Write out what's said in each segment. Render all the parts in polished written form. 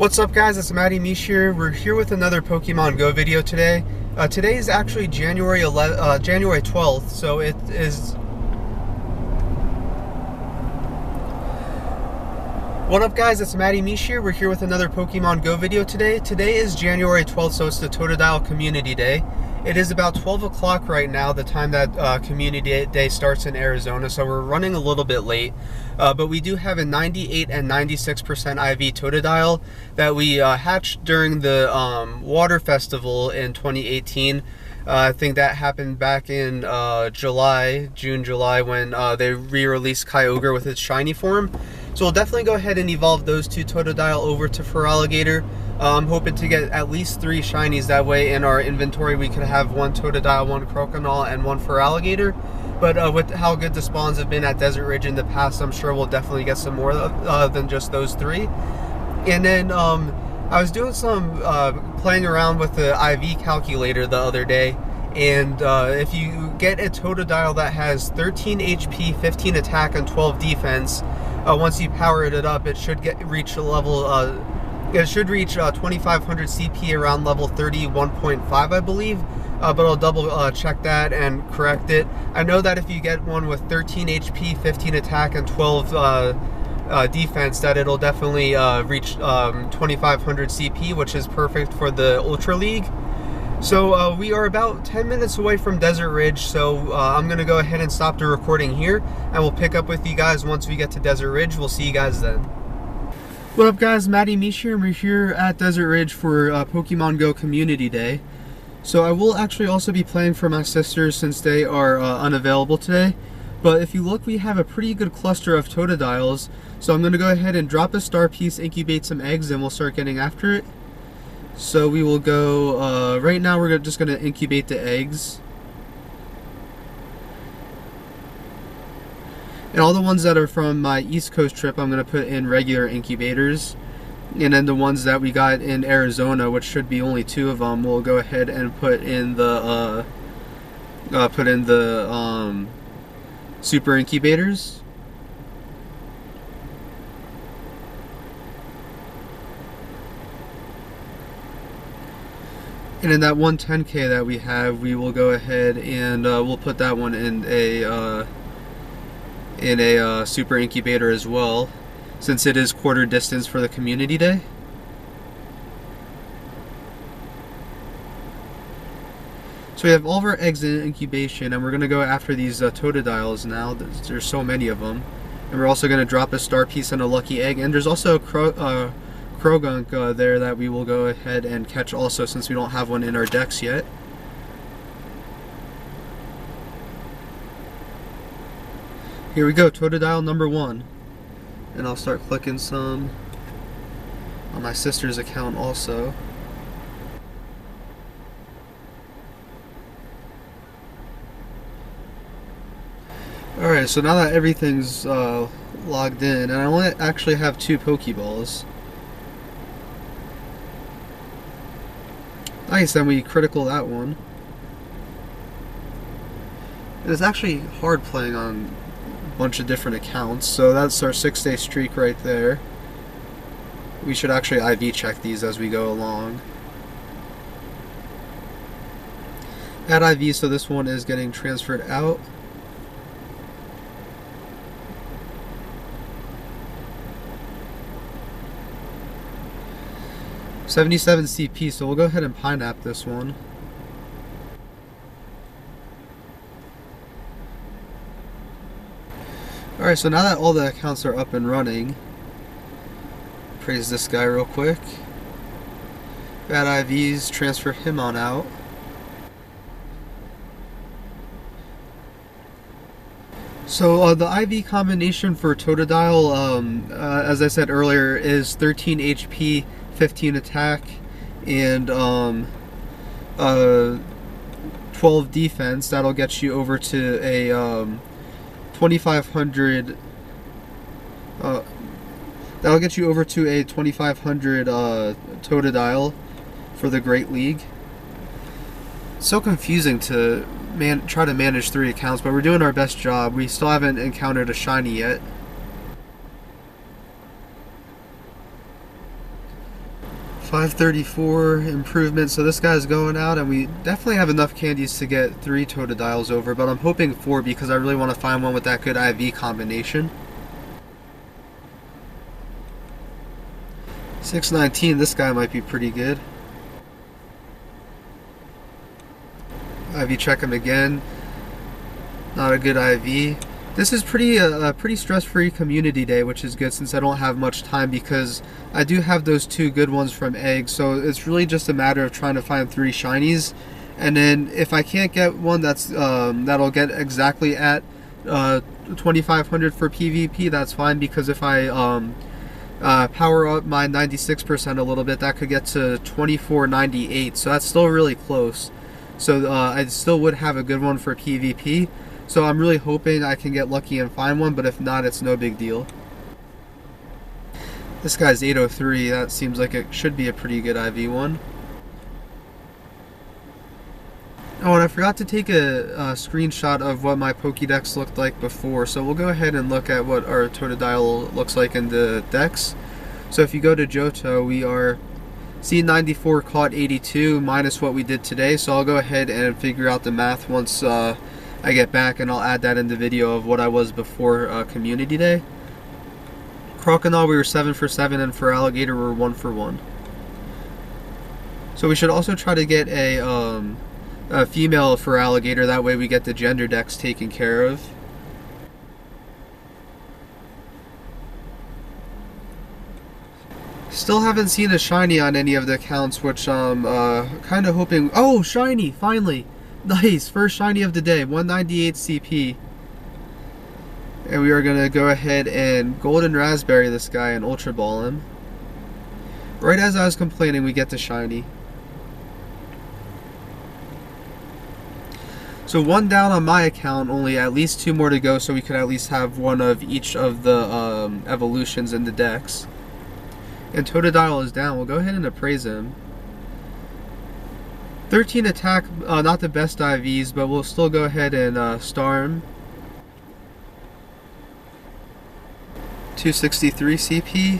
What's up, guys? It's Matty Mish here. We're here with another Pokemon Go video today. Today is actually January 12th, so it is... What up, guys? It's Matty Mish here. We're here with another Pokemon Go video today. Today is January 12th, so it's the Totodile Community Day. It is about 12 o'clock right now, the time that Community Day starts in Arizona, so we're running a little bit late. But we do have a 98 and 96% IV Totodile that we hatched during the Water Festival in 2018. I think that happened back in June, July, when they re-released Kyogre with its shiny form. So we'll definitely go ahead and evolve those two Totodile over to Feraligatr. I'm hoping to get at least 3 shinies. That way in our inventory we could have 1 Totodile, 1 Croconaw, and 1 Feraligatr. But with how good the spawns have been at Desert Ridge in the past, I'm sure we'll definitely get some more than just those 3. And then I was doing some playing around with the IV calculator the other day, and if you get a Totodile that has 13 HP, 15 attack, and 12 defense, once you power it up, it should reach a level. It should reach 2,500 CP around level 31.5, I believe. But I'll double check that and correct it. I know that if you get one with 13 HP, 15 attack, and 12 defense, that it'll definitely reach 2,500 CP, which is perfect for the Ultra League. So we are about 10 minutes away from Desert Ridge, so I'm going to go ahead and stop the recording here, and we'll pick up with you guys once we get to Desert Ridge. We'll see you guys then. What up, guys? Matty Mish here, and we're here at Desert Ridge for Pokemon Go Community Day. So I will actually also be playing for my sisters since they are unavailable today. But if you look, we have a pretty good cluster of Totodiles. So I'm going to go ahead and drop a star piece, incubate some eggs, and we'll start getting after it. So we will go, right now we're just going to incubate the eggs. And all the ones that are from my East Coast trip, I'm going to put in regular incubators. And then the ones that we got in Arizona, which should be only 2 of them, we'll go ahead and put in the super incubators. And in that 110K that we have, we will go ahead and we'll put that one in a super incubator as well, since it is quarter distance for the Community Day. So we have all of our eggs in incubation, and we're going to go after these Totodiles now. There's so many of them. And we're also going to drop a star piece and a lucky egg. And there's also a Krogunk there that we will go ahead and catch also, since we don't have one in our decks yet. Here we go, Totodile number 1. And I'll start clicking some on my sister's account also. Alright, so now that everything's logged in, and I only actually have 2 Pokeballs. Nice, then we critical that one. It's actually hard playing on a bunch of different accounts, so that's our 6-day streak right there. We should actually IV check these as we go along. Add IV, so this one is getting transferred out. $77 CP, so we'll go ahead and Pinap this one. Alright, so now that all the accounts are up and running, praise this guy real quick. Bad IVs, transfer him on out. So the IV combination for Totodile, as I said earlier, is 13 HP, 15 attack, and 12 defense. That'll get you over to a 2,500. That'll get you over to a 2,500 Totodile for the Great League. It's so confusing to try to manage 3 accounts, but we're doing our best job. We still haven't encountered a shiny yet. 534 improvement, so this guy's going out, and we definitely have enough candies to get 3 Totodiles over, but I'm hoping 4 because I really want to find one with that good IV combination. 619, this guy might be pretty good. IV check him again. Not a good IV. This is a pretty stress-free community day, which is good since I don't have much time because I do have those 2 good ones from eggs. So it's really just a matter of trying to find 3 shinies, and then if I can't get one that's that'll get exactly at 2500 for PvP, that's fine, because if I power up my 96% a little bit, that could get to 2498. So that's still really close. So I still would have a good one for PvP. So I'm really hoping I can get lucky and find one, but if not, it's no big deal. This guy's 803, that seems like it should be a pretty good IV one. Oh, and I forgot to take a screenshot of what my Pokédex looked like before, so we'll go ahead and look at what our Totodile looks like in the Dex. So if you go to Johto, we are C94 caught 82 minus what we did today, so I'll go ahead and figure out the math once I get back, and I'll add that in the video of what I was before Community Day. Crocodile, we were 7 for 7, and for Alligator, we're 1 for 1. So we should also try to get a female for Alligator, that way we get the gender dex taken care of. Still haven't seen a shiny on any of the accounts, which I'm kind of hoping... Oh, shiny! Finally! Nice! First shiny of the day, 198 CP. And we are going to go ahead and Golden Raspberry this guy and Ultra Ball him. Right as I was complaining, we get the shiny. So 1 down on my account, only at least 2 more to go, so we could at least have one of each of the evolutions in the Dex. And Totodile is down. We'll go ahead and appraise him. 13 attack, not the best IVs, but we'll still go ahead and star him. 263 CP.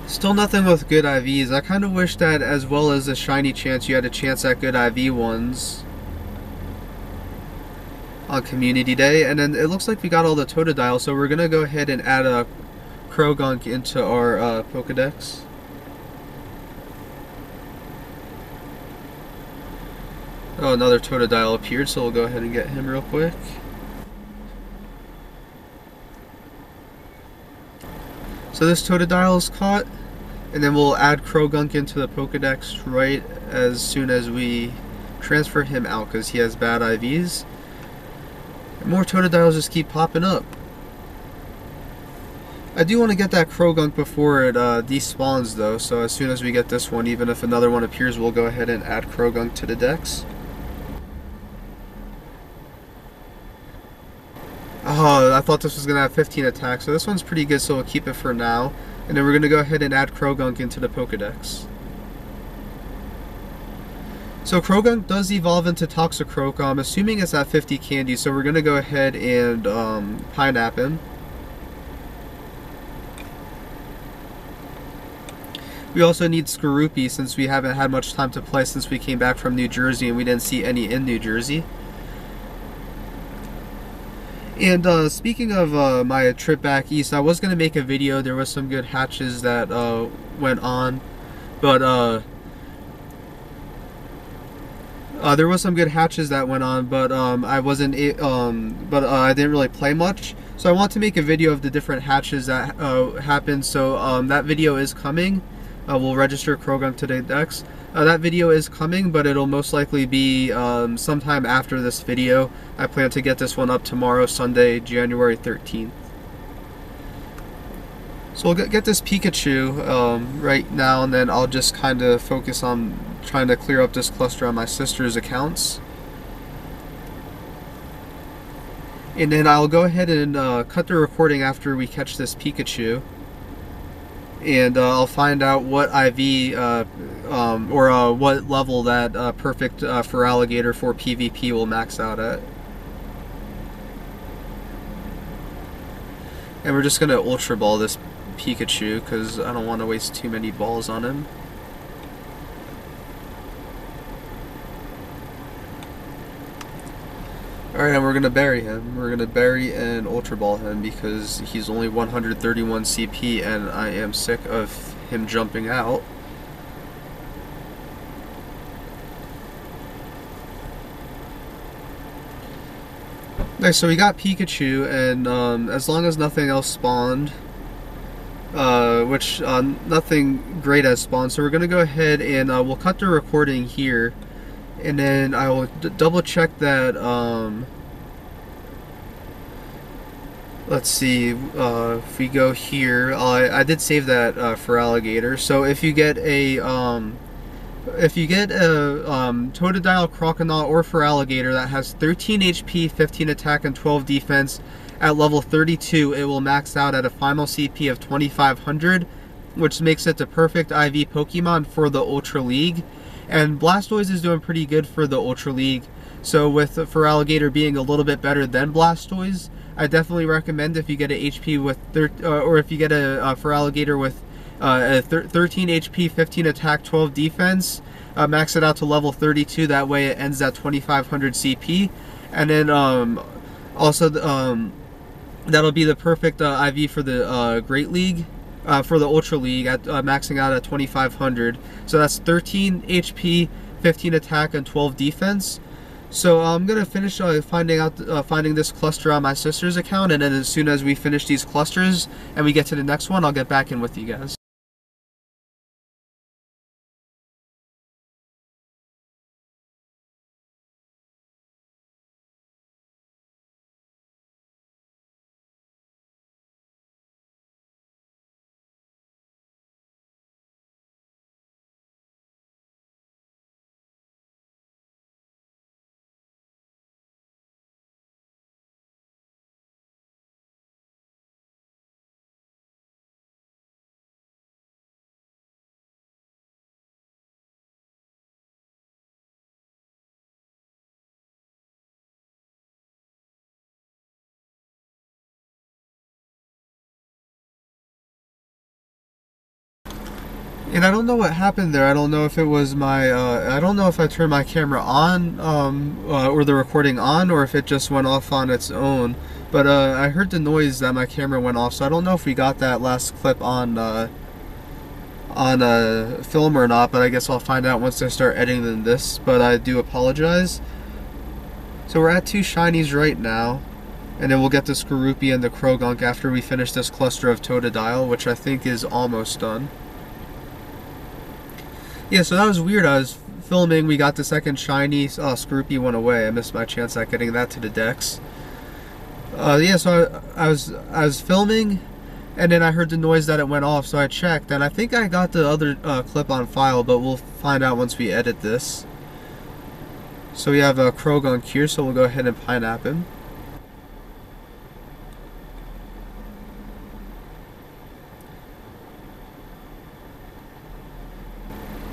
Still nothing with good IVs. I kind of wish that as well as a shiny chance, you had a chance at good IV ones on Community Day. And then it looks like we got all the Totodile, so we're going to go ahead and add a Krogunk into our Pokédex. Oh, another Totodile appeared, so we'll go ahead and get him real quick. So this Totodile is caught, and then we'll add Krogunk into the Pokédex right as soon as we transfer him out, because he has bad IVs. And more Totodiles just keep popping up. I do want to get that Krogunk before it despawns though, so as soon as we get this one, even if another one appears, we'll go ahead and add Krogunk to the Dex. Oh, I thought this was going to have 15 attacks, so this one's pretty good, so we'll keep it for now. And then we're going to go ahead and add Krogunk into the Pokédex. So Krogunk does evolve into Toxicroak. I'm assuming it's at 50 candy, so we're going to go ahead and Pineapple him. We also need Skorupi, since we haven't had much time to play since we came back from New Jersey and we didn't see any in New Jersey. And speaking of my trip back east, I was going to make a video. There was some good hatches that went on, but there was some good hatches that went on, but I wasn't I didn't really play much. So I want to make a video of the different hatches that happened. So that video is coming. We'll register Krogunk to the Dex. That video is coming, but it'll most likely be sometime after this video. I plan to get this one up tomorrow, Sunday, January 13th. So we'll get this Pikachu right now, and then I'll just kind of focus on trying to clear up this cluster on my sister's accounts. And then I'll go ahead and cut the recording after we catch this Pikachu. And I'll find out what IV or what level that perfect for Alligator for PvP will max out at. And we're just gonna Ultra Ball this Pikachu because I don't want to waste too many balls on him. Alright, and we're gonna bury him. We're gonna bury and Ultra Ball him because he's only 131 CP and I am sick of him jumping out. Nice, so we got Pikachu, and as long as nothing else spawned, which nothing great has spawned, so we're going to go ahead and we'll cut the recording here, and then I will double check that, let's see, if we go here, I did save that for alligator, so if you get a Totodile, Croconaut, or Feraligatr that has 13 HP, 15 attack, and 12 defense at level 32, it will max out at a final CP of 2500, which makes it the perfect IV Pokemon for the Ultra League. And Blastoise is doing pretty good for the Ultra League, so with Feraligatr being a little bit better than Blastoise, I definitely recommend if you get an HP with, or if you get a Feraligatr with 13 HP, 15 attack, 12 defense, max it out to level 32, that way it ends at 2500 CP, and then also that'll be the perfect IV for the Great League, for the Ultra League, at maxing out at 2500, so that's 13 HP, 15 attack, and 12 defense. So I'm gonna finish finding this cluster on my sister's account, and then as soon as we finish these clusters and we get to the next one, I'll get back in with you guys. And I don't know what happened there. I don't know if it was my, I don't know if I turned my camera on, or the recording on, or if it just went off on its own. But I heard the noise that my camera went off, so I don't know if we got that last clip on film or not, but I guess I'll find out once I start editing this, but I do apologize. So we're at 2 shinies right now, and then we'll get the Skorupi and the Krogunk after we finish this cluster of Totodile, which I think is almost done. Yeah, so that was weird. I was filming, we got the second shiny, Skorupi went away. I missed my chance at getting that to the Dex. Yeah, so I was filming, and then I heard the noise that it went off, so I checked, and I think I got the other clip on file, but we'll find out once we edit this. So we have a Krogunk here, so we'll go ahead and Pineapple him.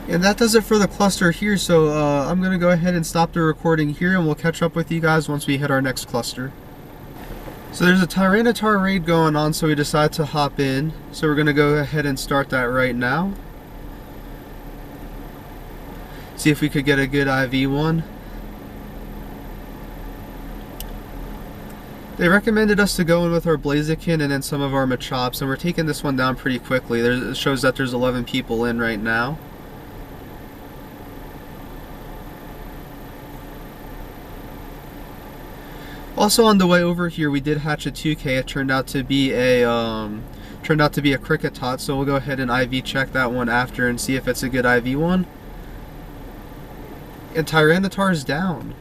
And that does it for the cluster here, so I'm going to go ahead and stop the recording here, and we'll catch up with you guys once we hit our next cluster. So there's a Tyranitar raid going on, so we decided to hop in. So we're going to go ahead and start that right now. See if we could get a good IV one. They recommended us to go in with our Blaziken and then some of our Machops, and we're taking this one down pretty quickly. It shows that there's 11 people in right now. Also on the way over here, we did hatch a 2K. It turned out to be a Cricket Tot, so we'll go ahead and IV check that one after and see if it's a good IV one. And Tyranitar's down,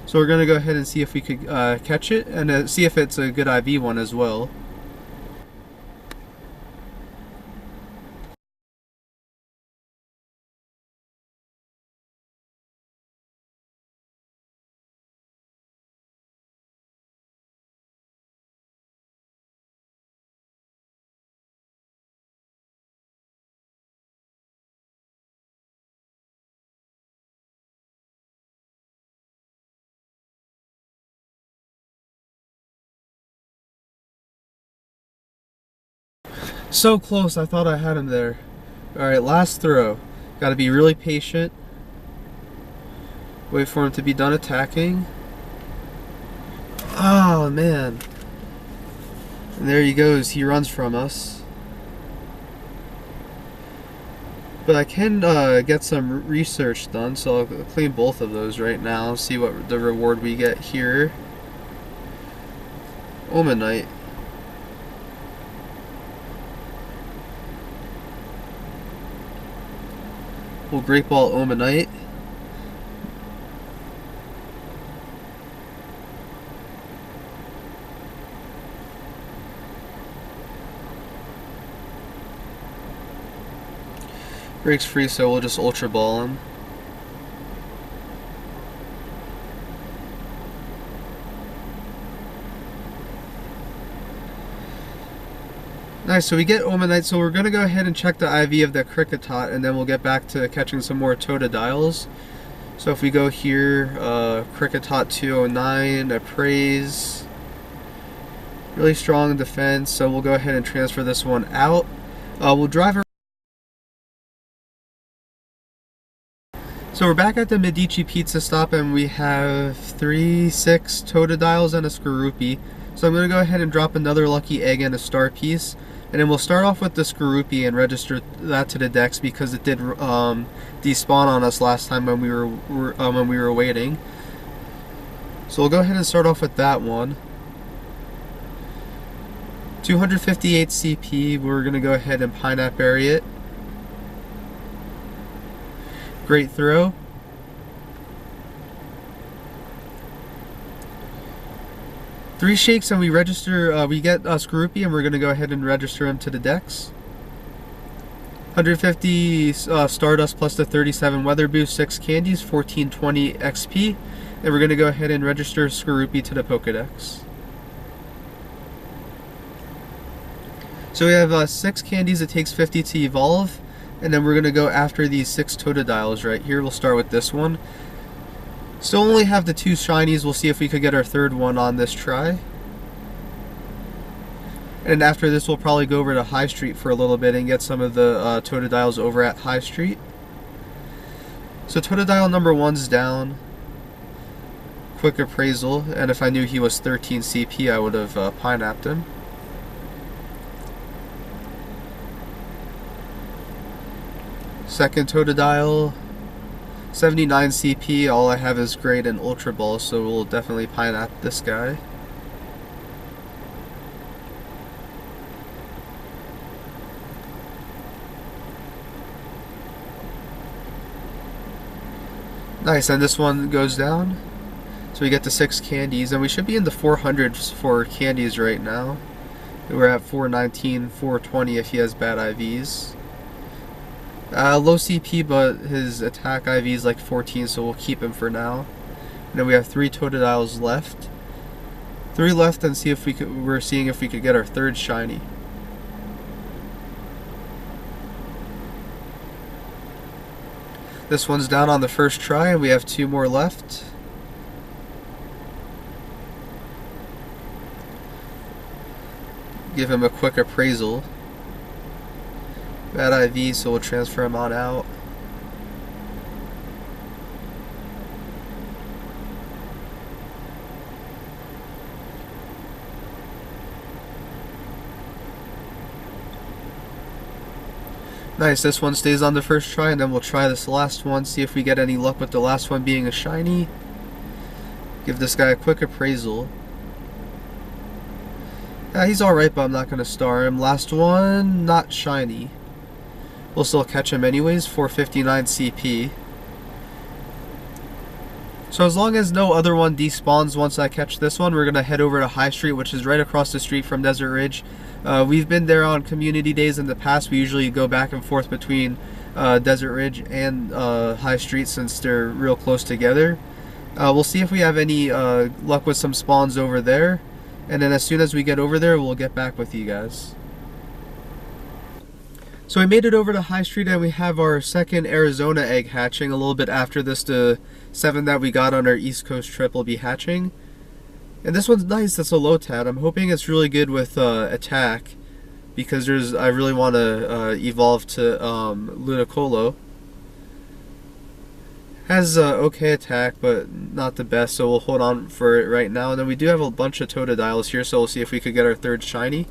so we're gonna go ahead and see if we could catch it and see if it's a good IV one as well. So close, I thought I had him there. Alright, last throw. Gotta be really patient. Wait for him to be done attacking. Oh, man. And there he goes. He runs from us. But I can get some research done, so I'll clean both of those right now. See what the reward we get here. Omanite. We'll Great Ball Omanite. Breaks free, so we'll just Ultra Ball him. Nice, so we get Omanite, so we're going to go ahead and check the IV of the Kricketot, and then we'll get back to catching some more Totodiles. So if we go here, Kricketot 209, Appraise. Really strong defense, so we'll go ahead and transfer this one out. We'll drive around. So we're back at the Medici Pizza Stop, and we have 6 Totodiles and a Skorupi. So I'm going to go ahead and drop another Lucky Egg and a Star Piece. And then we'll start off with the Skorupi and register that to the Dex because it did despawn on us last time when we were waiting. So we'll go ahead and start off with that one. 258 CP, we're going to go ahead and Pineapple Berry it. Great throw. Three shakes and we register, we get Skorupi, and we're going to go ahead and register him to the Dex. 150 Stardust plus the 37 Weather Boost, 6 candies, 1420 XP. And we're going to go ahead and register Skorupi to the Pokédex. So we have 6 candies, it takes 50 to evolve. And then we're going to go after these 6 Totodiles right here. We'll start with this one. Still only have the 2 shinies. We'll see if we could get our third one on this try. And after this, we'll probably go over to High Street for a little bit and get some of the Totodiles over at High Street. So Totodile number 1's down. Quick Appraisal. And if I knew he was 13 CP, I would have Pineapped him. Second Totodile. 79 CP, all I have is Great and Ultra Ball, so we'll definitely Pineapple this guy. Nice, and this one goes down. So we get the 6 candies, and we should be in the 400s for candies right now. We're at 419, 420 if he has bad IVs. Low CP, but his attack IV is like 14, so we'll keep him for now. And then we have 3 Totodiles left. 3 left, and see if we could. We're seeing if we could get our third shiny. This one's down on the first try, and we have 2 more left. Give him a quick appraisal. Bad IV, so we'll transfer him on out. Nice, this one stays on the first try, and then we'll try this last one, see if we get any luck with the last one being a shiny. Give this guy a quick appraisal. Yeah, he's alright, but I'm not going to star him. Last one, not shiny. We'll still catch him anyways, 459 CP. So as long as no other one despawns once I catch this one, we're going to head over to High Street, which is right across the street from Desert Ridge. We've been there on community days in the past. We usually go back and forth between Desert Ridge and High Street since they're real close together. We'll see if we have any luck with some spawns over there. And then as soon as we get over there, we'll get back with you guys. So we made it over to High Street, and we have our second Arizona egg hatching. A little bit after this, the 7 that we got on our East Coast trip will be hatching. And this one's nice, that's a low tat. I'm hoping it's really good with attack, because I really want to evolve to Ludicolo. Has okay attack, but not the best, so we'll hold on for it right now. And then we do have a bunch of Totodiles here, so we'll see if we could get our third shiny.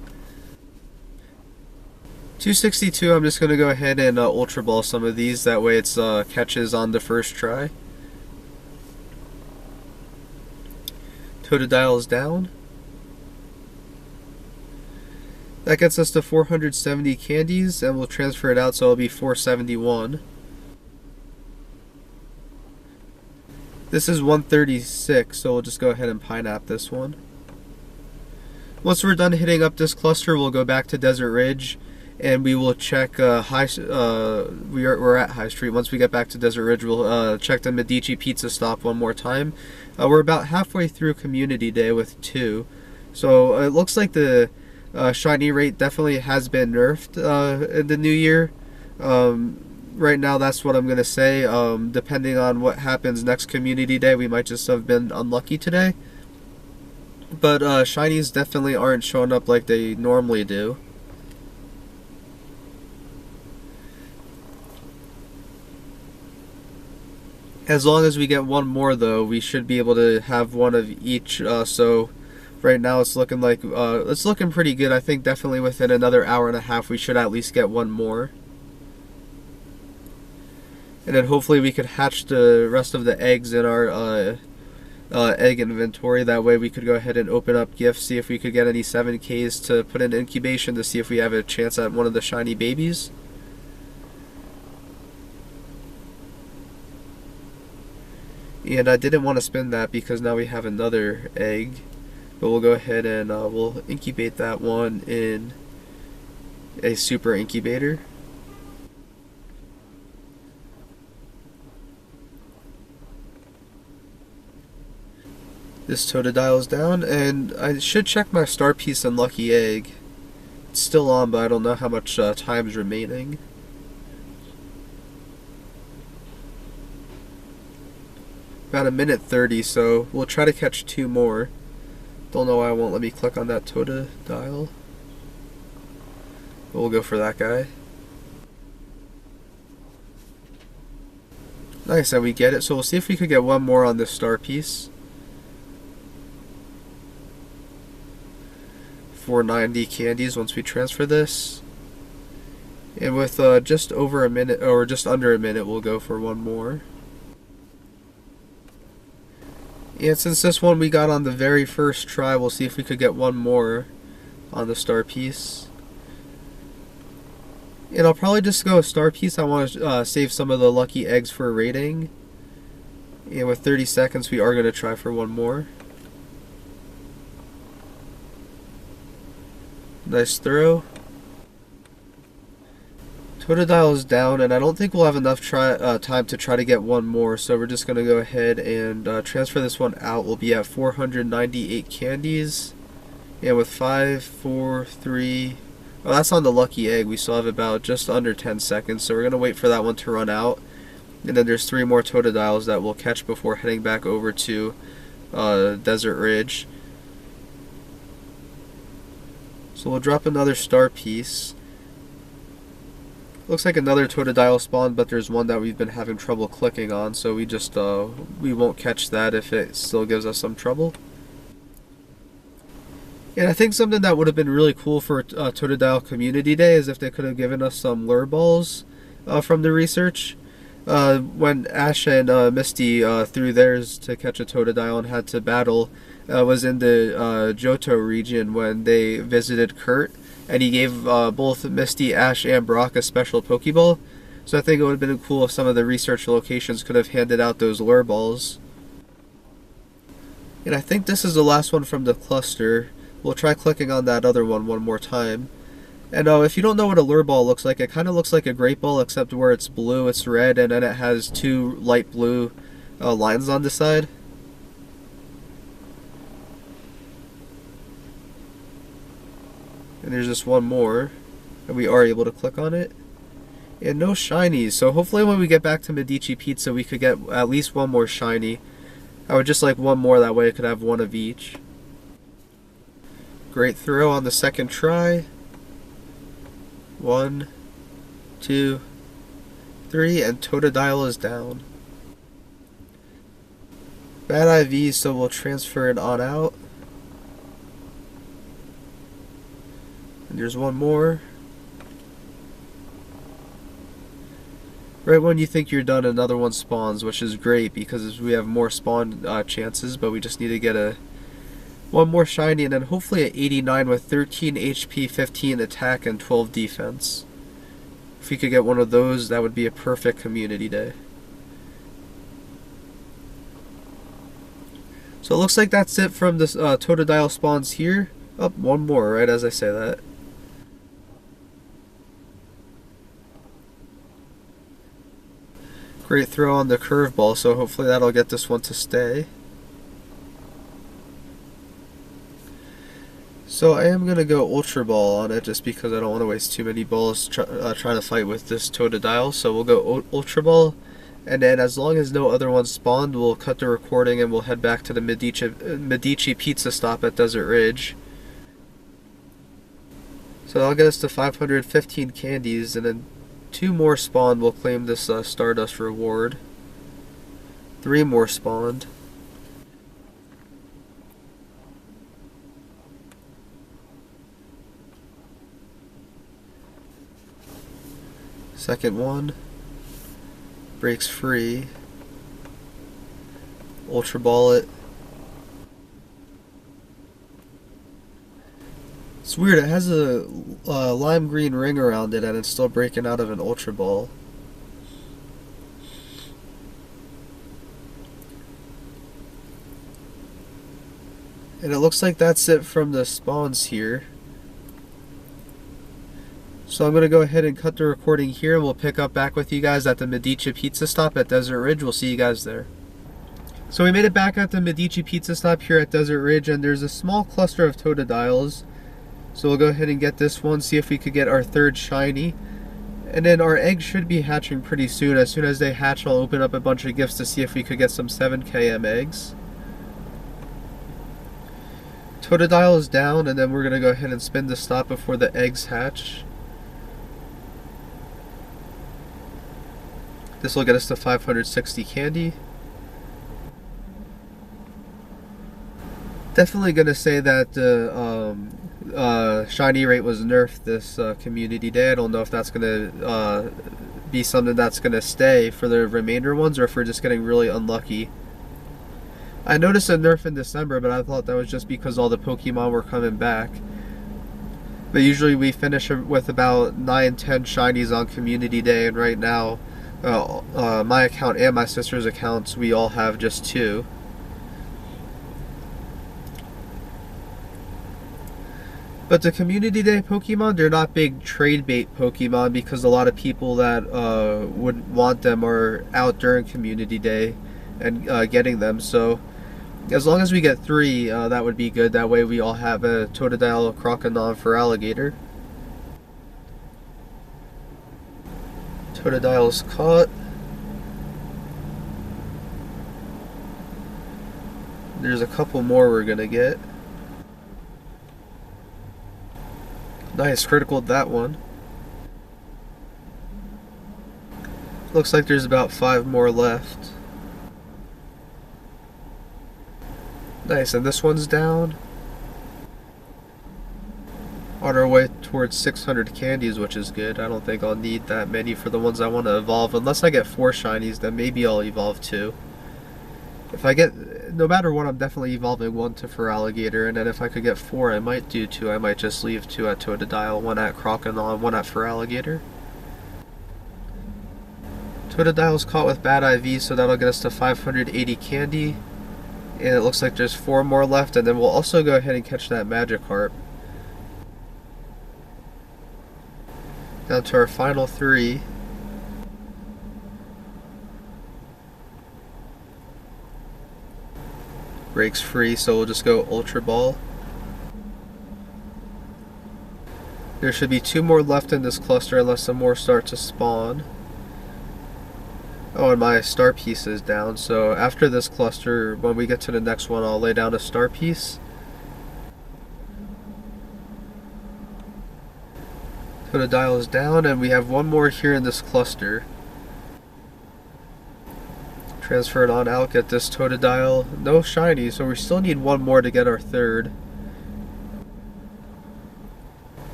262, I'm just going to go ahead and Ultra Ball some of these, that way it's catches on the first try. Totodile is down. That gets us to 470 candies, and we'll transfer it out, so it'll be 471. This is 136, so we'll just go ahead and Pineapple this one. Once we're done hitting up this cluster, we'll go back to Desert Ridge, and we will check we're at High Street. Once we get back to Desert Ridge, we'll check the Medici Pizza Stop one more time. We're about halfway through Community Day with 2, so it looks like the shiny rate definitely has been nerfed in the new year. Right now, that's what I'm going to say. Depending on what happens next Community Day, we might just have been unlucky today. But shinies definitely aren't showing up like they normally do. As long as we get one more, though, we should be able to have one of each. So right now it's looking like it's looking pretty good. I think definitely within another hour and a half we should at least get one more. And then hopefully we could hatch the rest of the eggs in our egg inventory. That way we could go ahead and open up gifts, see if we could get any 7Ks to put in incubation to see if we have a chance at one of the shiny babies. And I didn't want to spin that because now we have another egg. But we'll go ahead and we'll incubate that one in a super incubator. This Totodile is down, and I should check my Star Piece and Lucky Egg. It's still on, but I don't know how much time is remaining. About 1:30, so we'll try to catch 2 more. Don't know why it won't let me click on that Totodile. But we'll go for that guy. Nice, and we get it, so we'll see if we could get one more on this Star Piece. 490 candies once we transfer this. And with just over a minute, or just under a minute, we'll go for one more. And since this one we got on the very first try, we'll see if we could get one more on the Star Piece. And I'll probably just go with Star Piece. I want to save some of the lucky eggs for a rating. And with 30 seconds, we are going to try for one more. Nice throw. Totodile is down, and I don't think we'll have enough time to try to get one more, so we're just going to go ahead and transfer this one out. We'll be at 498 candies, and with 5, 4, 3... Oh, that's on the lucky egg. We still have about just under 10 seconds, so we're going to wait for that one to run out. And then there's 3 more Totodiles that we'll catch before heading back over to Desert Ridge. So we'll drop another Star Piece. Looks like another Totodile spawned, but there's one that we've been having trouble clicking on, so we just we won't catch that if it still gives us some trouble. And I think something that would have been really cool for Totodile Community Day is if they could have given us some lure balls from the research. When Ash and Misty threw theirs to catch a Totodile and had to battle, was in the Johto region when they visited Kurt, and he gave both Misty, Ash, and Brock a special Pokeball. So I think it would have been cool if some of the research locations could have handed out those lure balls. And I think this is the last one from the cluster. We'll try clicking on that other one more time. And if you don't know what a lure ball looks like, it kind of looks like a great ball, except where it's blue, it's red, and then it has 2 light blue lines on the side. And there's just one more, and we are able to click on it. And no shinies, so hopefully when we get back to Medici Pizza we could get at least one more shiny. I would just like one more, that way I could have one of each. Great throw on the second try. 1, 2, 3, and Totodile is down. Bad IV, so we'll transfer it on out. And there's one more. Right when you think you're done, another one spawns, which is great because we have more spawn chances, but we just need to get one more shiny, and then hopefully at 89 with 13 HP, 15 attack, and 12 defense. If we could get one of those, that would be a perfect community day. So it looks like that's it from this Totodile spawns here. Oh, one more, right as I say that. Great throw on the curveball, so hopefully that'll get this one to stay. So I am going to go Ultra Ball on it just because I don't want to waste too many balls trying to fight with this Totodile. So we'll go Ultra Ball, and then as long as no other ones spawned, we'll cut the recording and we'll head back to the Medici pizza stop at Desert Ridge. So that'll get us to 515 candies, and then 2 more spawned will claim this Stardust reward. 3 more spawned. Second one. Breaks free. Ultra Ball it. It's weird, it has a lime green ring around it and it's still breaking out of an Ultra Ball. And it looks like that's it from the spawns here. So I'm going to go ahead and cut the recording here, and we'll pick up back with you guys at the Medici pizza stop at Desert Ridge. We'll see you guys there. So we made it back at the Medici pizza stop here at Desert Ridge, and there's a small cluster of Totodiles. So we'll go ahead and get this one, see if we could get our 3rd shiny. And then our eggs should be hatching pretty soon. As soon as they hatch, I'll open up a bunch of gifts to see if we could get some 7km eggs. Totodile is down, and then we're going to go ahead and spin the stop before the eggs hatch. This will get us to 560 candy. Definitely going to say that the shiny rate was nerfed this community day. I don't know if that's going to be something that's going to stay for the remainder ones, or if we're just getting really unlucky. I noticed a nerf in December, but I thought that was just because all the Pokemon were coming back. But usually we finish with about 9-10 shinies on community day, and right now my account and my sister's accounts, we all have just 2. But the community day Pokemon, they're not big trade bait Pokemon because a lot of people that would want them are out during community day and getting them. So as long as we get 3, that would be good. That way we all have a Totodile, a Crocodile for Alligator. Totodile's caught. There's a couple more we're gonna get. Nice, criticaled that one. Looks like there's about 5 more left. Nice, and this one's down. On our way towards 600 candies, which is good. I don't think I'll need that many for the ones I want to evolve. Unless I get 4 shinies, then maybe I'll evolve 2. If I get, no matter what, I'm definitely evolving 1 to for Alligator, and then if I could get 4, I might do 2. I might just leave 2 at Totodile, 1 at Crocodile, 1 at for Alligator. Totodile's caught with bad IV, so that'll get us to 580 candy. And it looks like there's 4 more left, and then we'll also go ahead and catch that Magikarp. Down to our final 3. Breaks free, so we'll just go Ultra Ball. There should be 2 more left in this cluster unless some more start to spawn. Oh, and my star piece is down, so after this cluster, when we get to the next one, I'll lay down a star piece. Totodile is down, and we have one more here in this cluster. Transfer it on out, get this Totodile. No shiny, so we still need one more to get our third.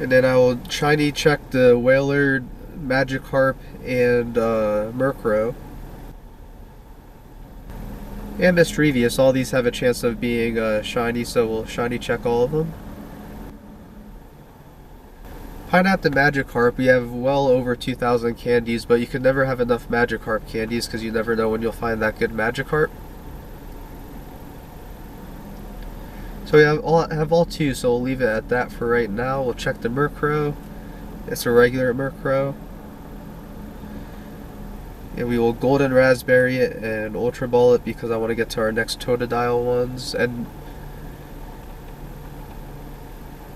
And then I will shiny check the Whaler, Magikarp, and Murkrow. And Mischievous. All these have a chance of being shiny, so we'll shiny check all of them. Pineapple and Magikarp, we have well over 2,000 candies, but you can never have enough Magikarp candies because you never know when you'll find that good Magikarp. So we have all two, so we'll leave it at that for right now. We'll check the Murkrow. It's a regular Murkrow. And we will Golden Raspberry it and Ultra Ball it because I want to get to our next Totodile ones. And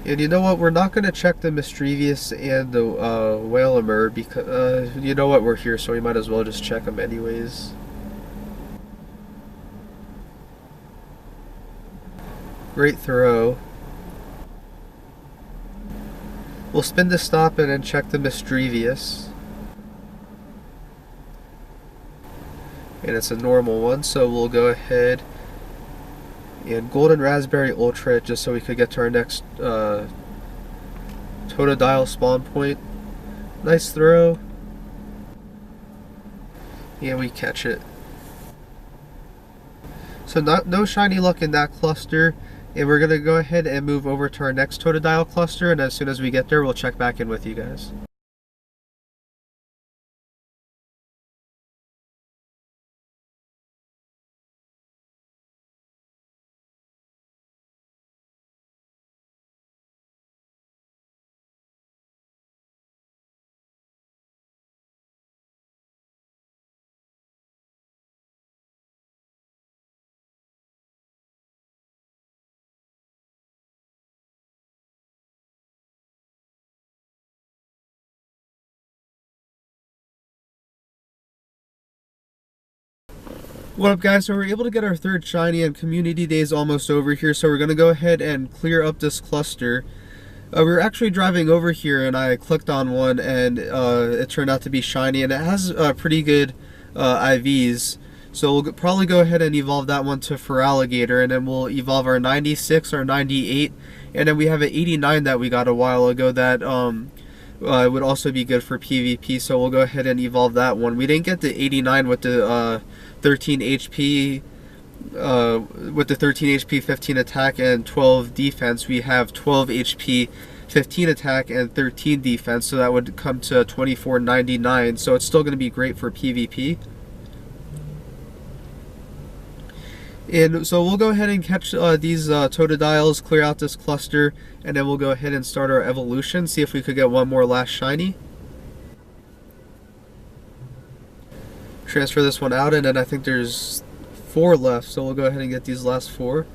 you know what? We're not going to check the Mischievous and the Whalemur because, you know what? We're here, so we might as well just check them anyways. Great throw. We'll spin the stop and then check the Mischievous. And it's a normal one, so we'll go ahead and Golden Raspberry Ultra it just so we could get to our next Totodile spawn point. Nice throw. And we catch it. So no shiny luck in that cluster. And we're going to go ahead and move over to our next Totodile cluster, and as soon as we get there, we'll check back in with you guys. What up guys, so we're able to get our third shiny and community day is almost over here, so we're going to go ahead and clear up this cluster. We were actually driving over here and I clicked on one and it turned out to be shiny, and it has pretty good IVs. So we'll probably go ahead and evolve that one to Feraligatr, and then we'll evolve our 96 or 98, and then we have an 89 that we got a while ago that would also be good for PvP, so we'll go ahead and evolve that one. We didn't get the 89 with the 13 HP, 15 attack and 12 defense. We have 12 HP, 15 attack and 13 defense, so that would come to 24.99. So it's still going to be great for PvP. And so we'll go ahead and catch these Totodiles, clear out this cluster, and then we'll go ahead and start our evolution, see if we could get one more last shiny. Transfer this one out, and then I think there's 4 left, so we'll go ahead and get these last 4.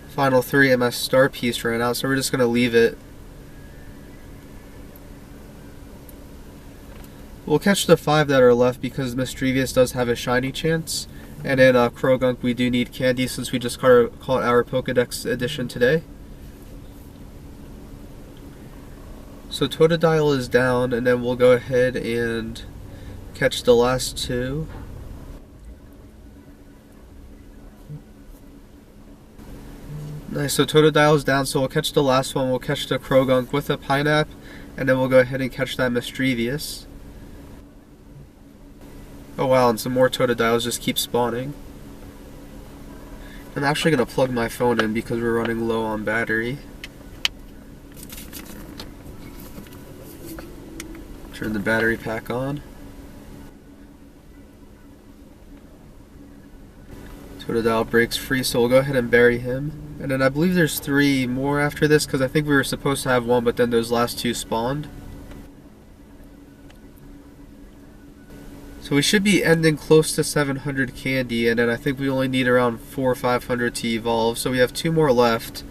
Final 3, and my star piece ran out, so we're just going to leave it. We'll catch the 5 that are left because Mischievous does have a shiny chance. And then Krogunk, we do need candy since we just caught our Pokédex edition today. So Totodile is down, and then we'll go ahead and catch the last 2. Nice, so Totodile is down, so we'll catch the last one. We'll catch the Krogunk with a Pineapple, and then we'll go ahead and catch that Mischievous. Oh wow, and some more Totodiles just keep spawning. I'm actually going to plug my phone in because we're running low on battery. Turn the battery pack on. Totodile breaks free, so we'll go ahead and bury him. And then I believe there's 3 more after this because I think we were supposed to have 1, but then those last 2 spawned. So we should be ending close to 700 candy, and then I think we only need around 400 or 500 to evolve, so we have 2 more left.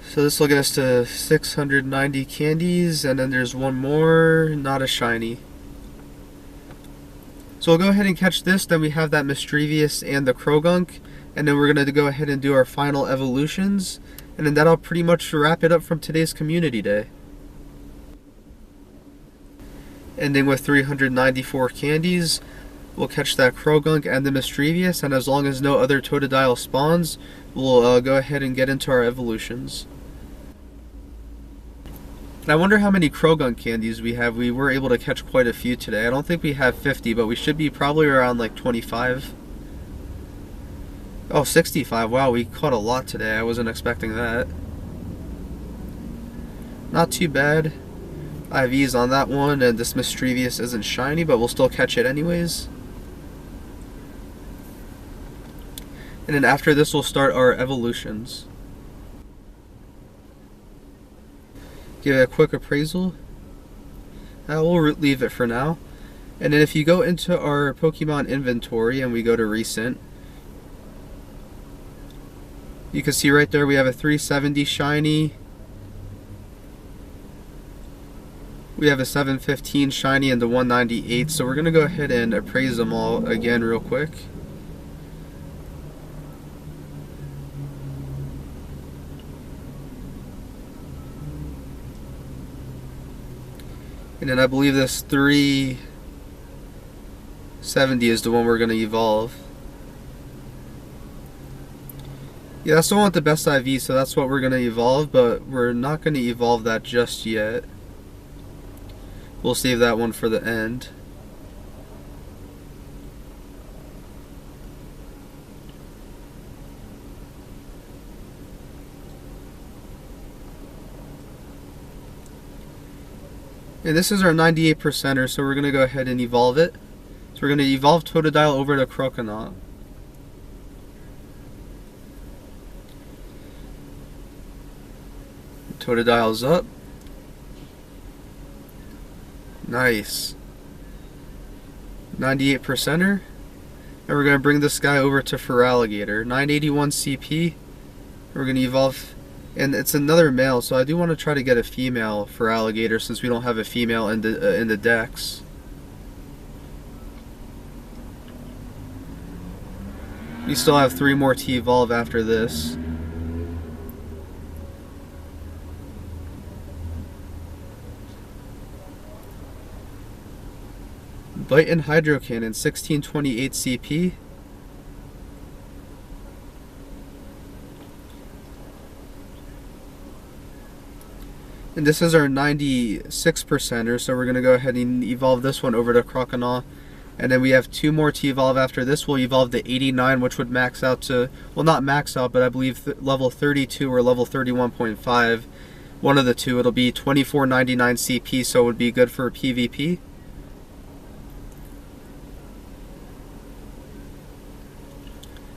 So this will get us to 690 candies, and then there's 1 more, not a shiny. So we'll go ahead and catch this, then we have that Mischievous and the Krogunk, and then we're going to go ahead and do our final evolutions, and then that'll pretty much wrap it up from today's community day. Ending with 394 candies, we'll catch that Krogunk and the Mischievous, and as long as no other Totodile spawns, we'll go ahead and get into our evolutions. I wonder how many Krogunk candies we have. We were able to catch quite a few today. I don't think we have 50, but we should be probably around like 25. Oh, 65. Wow, we caught a lot today. I wasn't expecting that. Not too bad. IVs on that one, and this Mischievous isn't shiny, but we'll still catch it anyways. And then after this, we'll start our evolutions. Give it a quick appraisal. We'll leave it for now. And then if you go into our Pokemon inventory and we go to recent, you can see right there we have a 370 shiny. We have a 715 shiny and the 198. So we're going to go ahead and appraise them all again real quick. And then I believe this 370 is the one we're going to evolve. Yeah, that's the one with the best IV, so that's what we're going to evolve, but we're not going to evolve that just yet. We'll save that one for the end. And this is our 98%er, so we're going to go ahead and evolve it. So we're going to evolve Totodile over to Croconaut. Totodile's up. Nice. 98%er. And we're going to bring this guy over to Feraligatr. 981 CP. We're going to evolve. And it's another male, so I do want to try to get a female Feraligatr since we don't have a female in the Dex. We still have 3 more to evolve after this. Bite and Hydro Cannon, 1628 CP. And this is our 96%er, so we're going to go ahead and evolve this one over to Croconaut. And then we have 2 more to evolve after this. We'll evolve the 89, which would max out to, well, not max out, but I believe level 32 or level 31.5. One of the two. It'll be 2499 CP, so it would be good for PvP.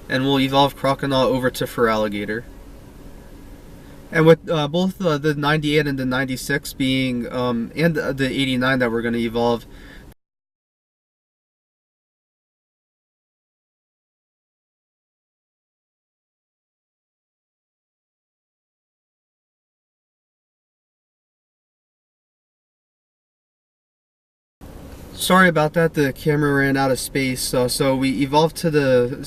And we'll evolve Croconaut over to Feraligatr. And with both the 98 and the 96 being, and the 89 that we're going to evolve. Sorry about that, the camera ran out of space, so we evolved to the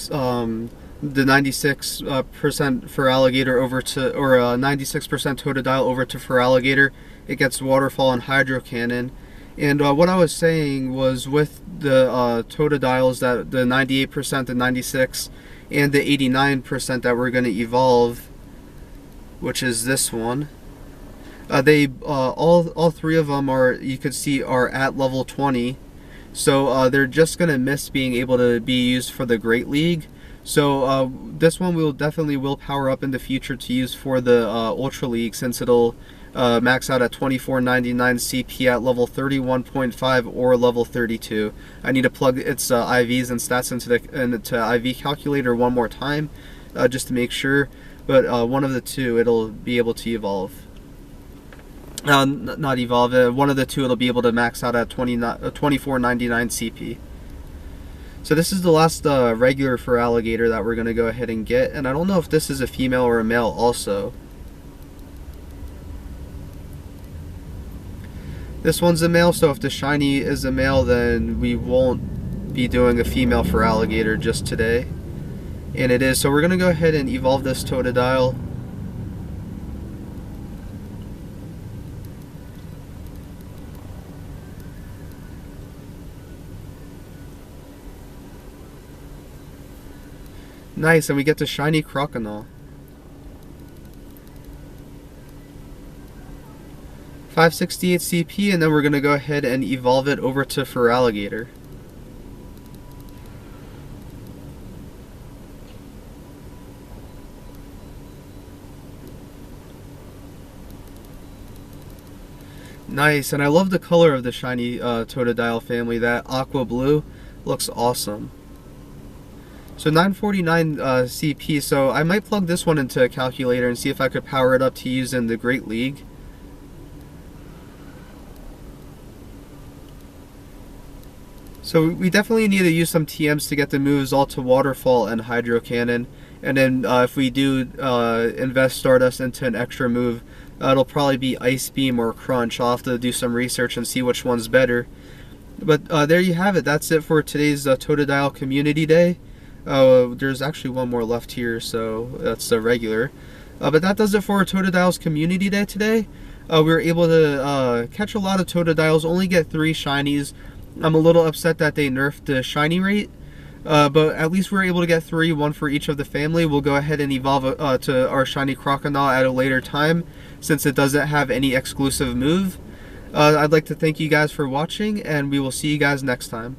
96% Feraligatr over to, or 96% Totodile over to Feraligatr. It gets Waterfall and Hydro Cannon. And what I was saying was with the Totodiles, that the 98%, the 96, and the 89% that we're going to evolve, which is this one. They all 3 of them are, you could see, are at level 20, so they're just gonna miss being able to be used for the Great League. So this one will power up in the future to use for the Ultra League, since it'll max out at 2499 CP at level 31.5 or level 32. I need to plug its IVs and stats into IV calculator one more time, just to make sure. But one of the two, it'll be able to evolve. Not evolve. One of the two, it'll be able to max out at 2499 CP. So this is the last regular Feraligatr that we're going to go ahead and get, and I don't know if this is a female or a male also. This one's a male, so if the shiny is a male, then we won't be doing a female for alligator just today. And it is. So we're going to go ahead and evolve this Totodile. Nice, and we get the shiny Crocodile. 568 CP, and then we're going to go ahead and evolve it over to Feraligatr. Nice, and I love the color of the shiny Totodile family. That aqua blue looks awesome. So 949 CP, so I might plug this one into a calculator and see if I could power it up to use in the Great League. So we definitely need to use some TMs to get the moves all to Waterfall and Hydro Cannon. And then if we do invest Stardust into an extra move, it'll probably be Ice Beam or Crunch. I'll have to do some research and see which one's better. But there you have it. That's it for today's Totodile Community Day. There's actually one more left here, so that's a regular. But that does it for Totodile's Community Day today. We were able to catch a lot of Totodiles, only get 3 shinies. I'm a little upset that they nerfed the shiny rate, but at least we were able to get 3, 1 for each of the family. We'll go ahead and evolve to our shiny Crocodile at a later time, since it doesn't have any exclusive move. I'd like to thank you guys for watching, and we will see you guys next time.